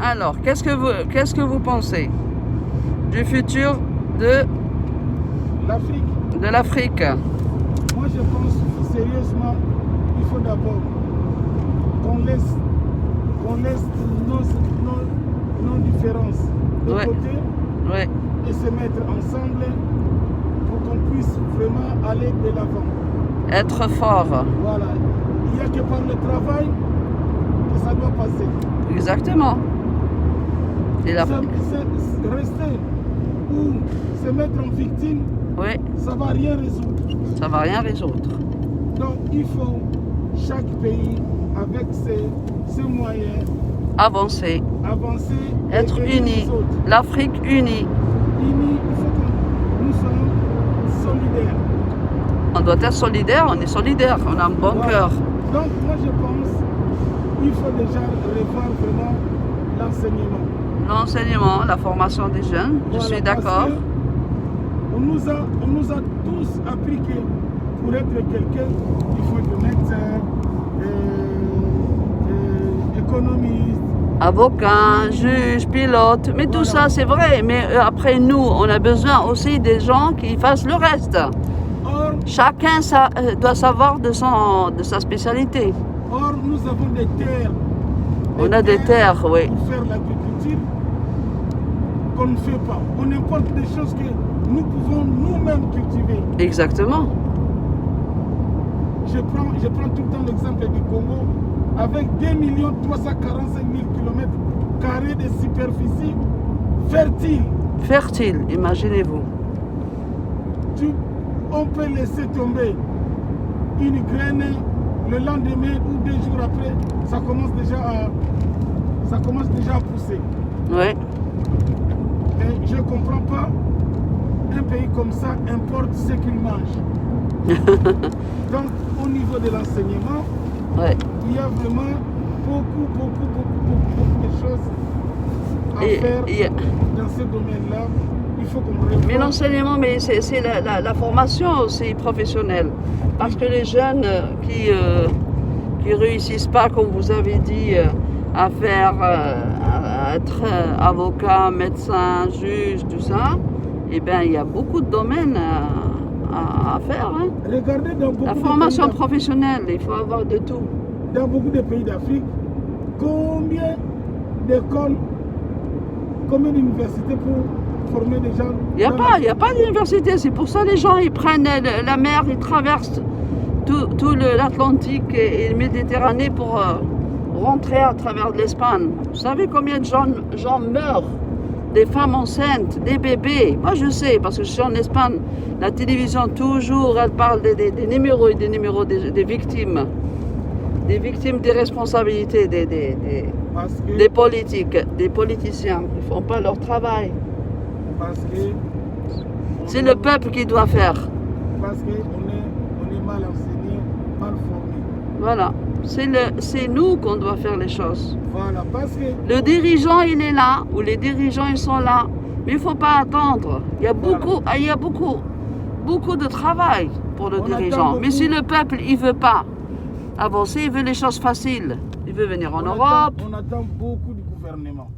Alors, qu'est-ce que vous pensez du futur de l'Afrique? Moi, je pense sérieusement, il faut d'abord qu'on laisse nos différences de côté et se mettre ensemble pour qu'on puisse vraiment aller de l'avant. Être fort. Voilà. Il n'y a que par le travail que ça doit passer. Exactement. Et rester ou se mettre en victime, ça ne va rien résoudre. Ça ne va rien résoudre. Donc il faut chaque pays avec ses moyens avancer, être unis, l'Afrique unie. Il faut que nous soyons solidaires. On doit être solidaire, on est solidaire, on a un bon cœur. Donc moi je pense qu'il faut déjà revoir vraiment l'enseignement. L'enseignement, la formation des jeunes, je suis d'accord. On nous a tous appris que pour être quelqu'un, il faut être médecin, économiste, avocat, juge, pilote, mais tout ça c'est vrai. Mais après nous, on a besoin aussi des gens qui fassent le reste. Chacun doit savoir de sa spécialité. Or, nous avons des terres. On a des terres, oui. Pour faire l'agriculture qu'on ne fait pas. On importe des choses que nous pouvons nous-mêmes cultiver. Exactement. Je prends tout le temps l'exemple du Congo. Avec 2 345 000 km² de superficie fertile. Fertile, imaginez-vous. On peut laisser tomber une graine, le lendemain ou 2 jours après, ça commence déjà à pousser. Oui. Et je ne comprends pas, un pays comme ça importe ce qu'il mange. Donc au niveau de l'enseignement, il y a vraiment beaucoup de choses à faire dans ce domaine-là. Il faut qu'on réforme. Mais l'enseignement, c'est la formation aussi professionnelle. Parce que les jeunes qui réussissent pas, comme vous avez dit, à être avocat, médecin, juge, tout ça, eh bien, il y a beaucoup de domaines à faire. Hein. Regardez dans beaucoup la formation professionnelle, il faut avoir de tout. Dans beaucoup de pays d'Afrique, combien d'écoles, combien d'universités pour former des gens? Il n'y a pas d'université, c'est pour ça que les gens ils prennent la mer, ils traversent tout l'Atlantique et le Méditerranée pour rentrer à travers l'Espagne. Vous savez combien de gens meurent? Des femmes enceintes, des bébés. Moi je sais, parce que je suis en Espagne, la télévision toujours, elle parle des numéros et des numéros des victimes. Des victimes des responsabilités des politiques, des politiciens. Ils ne font pas leur travail. Parce que c'est le peuple qui doit faire. Parce qu'on est mal enseigné, mal formé. Voilà. C'est nous qu'on doit faire les choses. Voilà, parce que le dirigeant, il est là, ou les dirigeants, ils sont là. Mais il ne faut pas attendre. Il y a beaucoup de travail pour le dirigeant. Mais si le peuple, il ne veut pas avancer, il veut les choses faciles. Il veut venir en Europe. On attend beaucoup du gouvernement.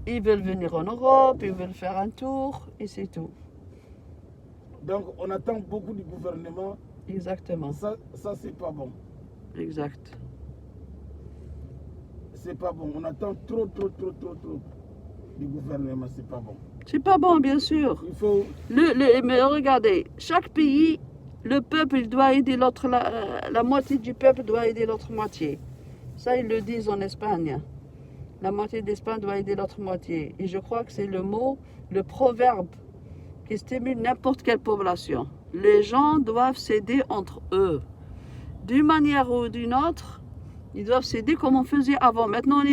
Ils veulent venir en Europe, ils veulent faire un tour, et c'est tout. Donc on attend beaucoup du gouvernement. Exactement. Ça c'est pas bon. Exact. C'est pas bon. On attend trop du gouvernement. C'est pas bon. C'est pas bon, bien sûr. Il faut... mais regardez, chaque pays, le peuple, il doit aider l'autre, la moitié du peuple doit aider l'autre moitié. Ça, ils le disent en Espagne. La moitié d'Espagne doit aider l'autre moitié. Et je crois que c'est le proverbe qui stimule n'importe quelle population. Les gens doivent s'aider entre eux. D'une manière ou d'une autre, ils doivent s'aider comme on faisait avant. Maintenant, on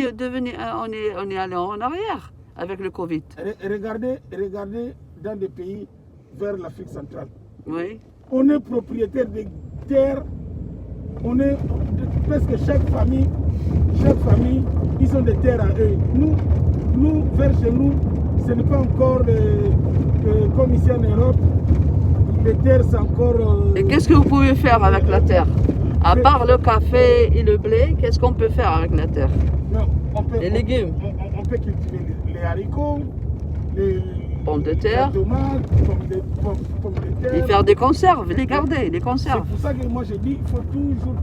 est allé en arrière avec le Covid. Regardez dans des pays vers l'Afrique centrale. Oui. On est propriétaire des terres. On est presque chaque famille, ils ont des terres à eux. Nous, vers chez nous, ce n'est pas encore comme ici en Europe. Les terres, c'est encore... Et qu'est-ce que vous pouvez faire avec la terre? À part le café et le blé, qu'est-ce qu'on peut faire avec la terre? Non, les légumes. On peut cultiver les haricots, les pommes de terre, les tomates, pommes de terre. Et faire des conserves, les garder, les conserves. C'est pour ça que moi je dis, il faut toujours,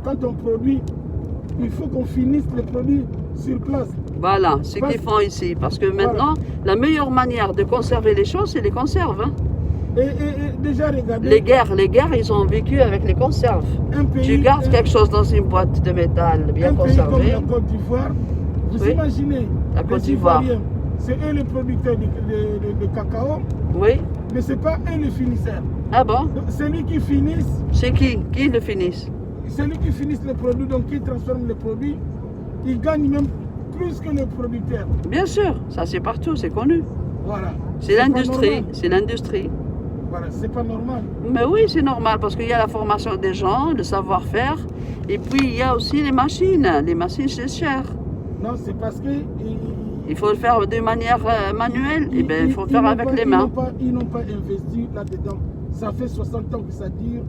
quand on produit, il faut qu'on finisse le produit sur place. Voilà, ce qu'ils font ici. Parce que maintenant, la meilleure manière de conserver les choses, c'est les conserves. Hein. Et déjà, regardez. Les guerres, ils ont vécu avec les conserves. Tu gardes quelque chose dans une boîte de métal bien conservée. Un pays comme la Côte d'Ivoire, vous imaginez, la Côte d'Ivoire. C'est eux les producteurs de cacao. Oui. Mais ce n'est pas eux les finisseurs. Ah bon? Celui qui finissent. C'est qui? Qui le finissent? Celui qui finissent le produit, donc qui transforme le produit, il gagne même plus que le producteur. Bien sûr, ça c'est partout, c'est connu. Voilà. C'est l'industrie, c'est l'industrie. Voilà, c'est pas normal. Mais oui, c'est normal parce qu'il y a la formation des gens, le savoir-faire, et puis il y a aussi les machines. Les machines, c'est cher. Non, c'est parce que... Il faut le faire de manière manuelle, et bien il faut le faire avec les mains. Ils n'ont pas investi là-dedans. Ça fait 60 ans que ça dure.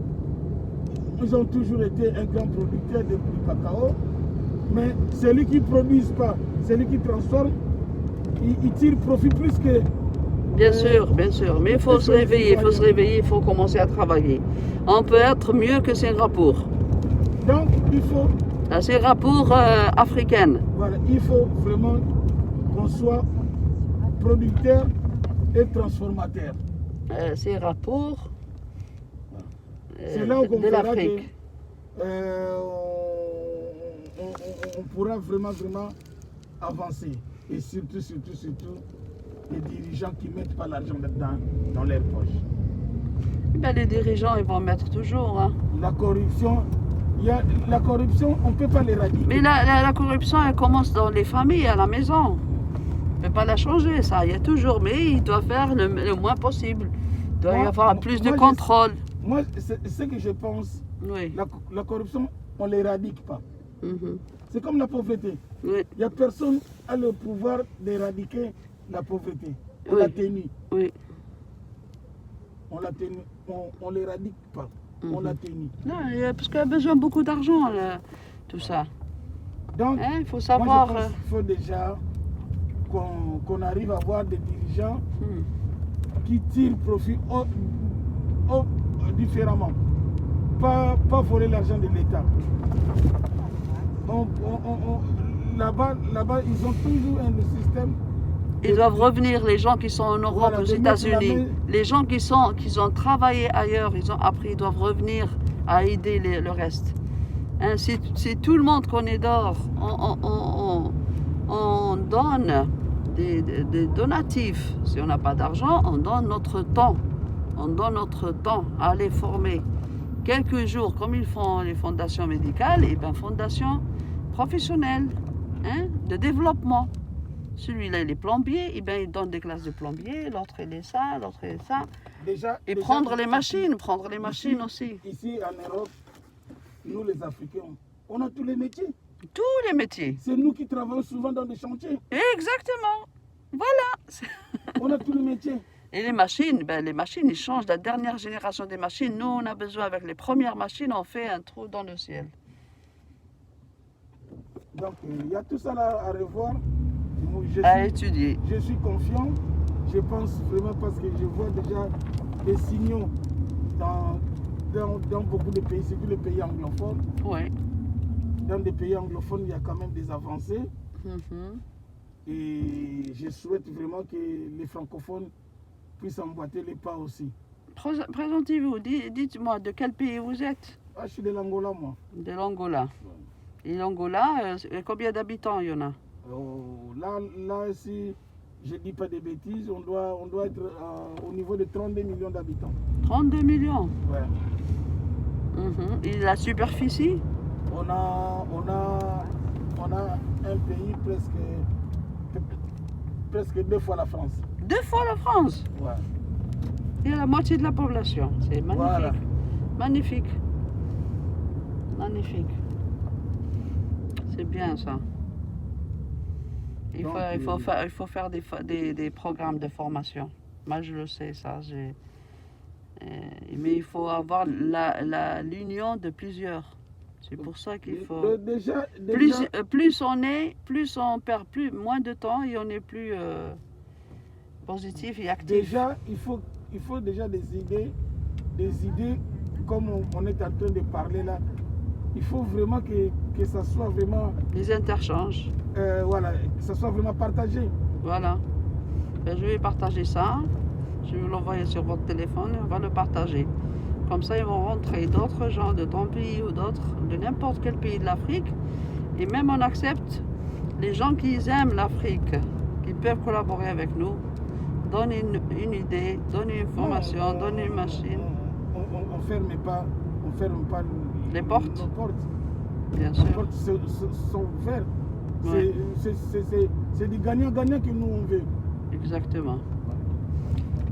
Ils ont toujours été un grand producteur de cacao. Mais celui qui ne produit pas, celui qui transforme, il tire profit plus que... Bien sûr. Mais il faut se réveiller, il faut commencer à travailler. On peut être mieux que Singapour. Donc, il faut... La Singapour africaine. Voilà, il faut vraiment qu'on soit producteur et transformateur. Singapour c'est là où on de l'Afrique. On pourra vraiment avancer. Et surtout, les dirigeants qui ne mettent pas l'argent dans leurs poches. Ben, les dirigeants, ils vont mettre toujours. Hein. La corruption, on ne peut pas l'éradiquer. Mais la corruption, elle commence dans les familles, à la maison. On ne peut pas la changer, ça. Il y a toujours, mais il doit faire le moins possible. Il doit y avoir plus de contrôle. Moi, ce que je pense, oui. La corruption, on ne l'éradique pas. C'est comme la pauvreté. Oui. Il n'y a personne qui a le pouvoir d'éradiquer la pauvreté. On l'a tenue. Oui. On l'a tenue. On ne l'éradique pas. On l'a tenue. Non, parce qu'il y a besoin de beaucoup d'argent, tout ça. Donc, il faut savoir. Moi, je pense qu'il faut déjà qu'on arrive à avoir des dirigeants qui tirent profit différemment. Pas voler l'argent de l'État. Là-bas, ils ont toujours un système. Ils doivent revenir, les gens qui sont en Europe, aux États-Unis. Les gens qui ont travaillé ailleurs, ils ont appris, ils doivent revenir à aider le reste. Hein, si tout le monde qu'on est dehors, on donne des donatifs. Si on n'a pas d'argent, on donne notre temps. On donne notre temps à aller former. Quelques jours, comme ils font les fondations médicales, et bien fondations professionnelles, hein, de développement. Celui-là, il est plombier, et bien il donne des classes de plombier, l'autre il est ça, l'autre il est ça. Et prendre les machines aussi. Ici en Europe, nous les Africains, on a tous les métiers. Tous les métiers. C'est nous qui travaillons souvent dans des chantiers. Exactement. Voilà. On a tous les métiers. Et les machines, ils changent. La dernière génération des machines, nous, on a besoin, avec les premières machines, on fait un trou dans le ciel. Donc, il y a tout ça là à revoir. À étudier. Je suis confiant. Je pense vraiment parce que je vois déjà des signaux dans beaucoup de pays, surtout les pays anglophones. Oui. Dans des pays anglophones, il y a quand même des avancées. Et je souhaite vraiment que les francophones puissent emboîter les pas aussi. Présentez-vous, dites-moi de quel pays vous êtes? Je suis de l'Angola, moi. De l'Angola. Et l'Angola, combien d'habitants il y en a? Là, si je ne dis pas de bêtises, on doit être au niveau de 32 millions d'habitants. 32 millions? Ouais. Et la superficie? On a un pays presque 2 fois la France. 2 fois la France? Ouais. Il y a la moitié de la population. C'est magnifique. Voilà. Magnifique. Magnifique. C'est bien ça. Il faut faire des programmes de formation. Moi, je le sais, ça. Mais il faut avoir l'union de plusieurs. C'est pour ça qu'il faut... Déjà, plus on perd moins de temps et on est plus positif et actif. Déjà, il faut déjà des idées comme on est en train de parler là. Il faut vraiment que ça soit vraiment... Les interchanges. Voilà, que ça soit vraiment partagé. Voilà. Ben, je vais partager ça. Je vais vous l'envoyer sur votre téléphone et on va le partager. Comme ça, ils vont rentrer d'autres gens de ton pays ou d'autres, de n'importe quel pays de l'Afrique. Et même on accepte les gens qui aiment l'Afrique, qui peuvent collaborer avec nous, donner une idée, donner une formation, donner une machine. On ferme pas les portes. Nos portes. Bien sûr. Les portes sont ouvertes. Ouais. C'est du gagnant-gagnant que nous on veut. Exactement.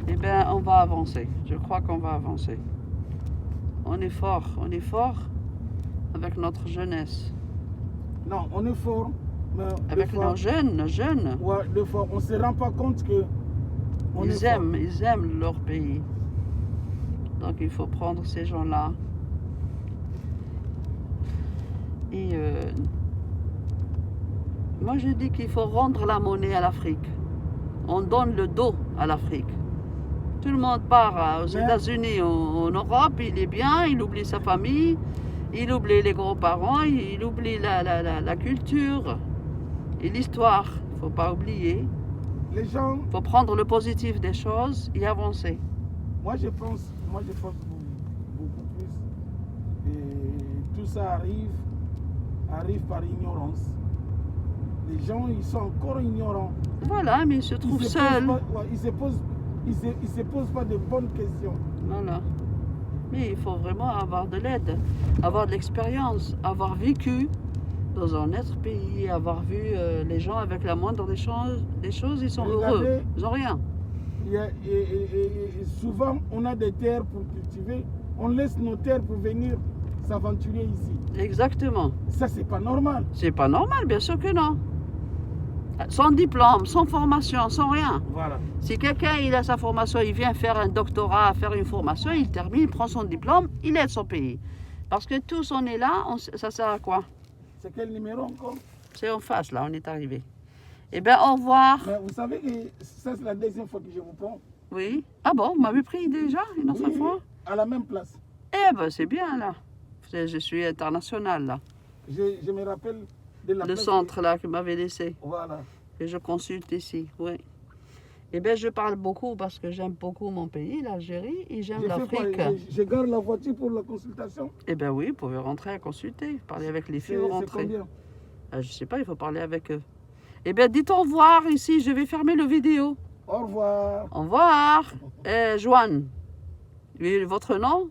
Eh bien, on va avancer. Je crois qu'on va avancer. On est fort avec notre jeunesse. Non, on est fort. Mais avec nos jeunes. Ouais, des fois, on ne se rend pas compte que ils aiment leur pays. Donc il faut prendre ces gens-là. Et moi je dis qu'il faut rendre la monnaie à l'Afrique. On donne le dos à l'Afrique. Tout le monde part aux États-Unis, en Europe, il est bien, il oublie sa famille, il oublie les grands-parents, il oublie la culture et l'histoire. Il ne faut pas oublier. Les gens... Il faut prendre le positif des choses et avancer. Moi je pense beaucoup plus. Et tout ça arrive par ignorance. Les gens, ils sont encore ignorants. Voilà, mais ils se trouvent seuls. Ils se posent pas de bonnes questions. Voilà. Mais il faut vraiment avoir de l'aide, avoir de l'expérience, avoir vécu dans un autre pays, avoir vu les gens avec la moindre des choses, ils sont heureux. Ils n'ont rien. Et souvent, on a des terres pour cultiver. On laisse nos terres pour venir s'aventurer ici. Exactement. Ça, c'est pas normal. C'est pas normal, bien sûr que non. Sans diplôme, sans formation, sans rien. Voilà. Si quelqu'un il a sa formation, il vient faire un doctorat, faire une formation, il termine, il prend son diplôme, il aide son pays. Parce que tous on est là, ça sert à quoi? C'est quel numéro encore? C'est en face, là, on est arrivé. Eh bien, au revoir. Mais vous savez que ça, c'est la deuxième fois que je vous prends. Oui. Ah bon, vous m'avez pris déjà une autre fois? À la même place. Eh ben, c'est bien, là. Je suis international, là. Je me rappelle de la le centre, là, que m'avait laissé. Voilà. Que je consulte ici, oui. Eh bien, je parle beaucoup parce que j'aime beaucoup mon pays, l'Algérie, et j'aime l'Afrique. Je garde la voiture pour la consultation. Eh bien oui, vous pouvez rentrer à consulter, parler avec les filles, vous rentrez. C'est combien? Je ne sais pas, il faut parler avec eux. Eh bien, dites au revoir ici, je vais fermer le vidéo. Au revoir. Au revoir. Joanne, votre nom?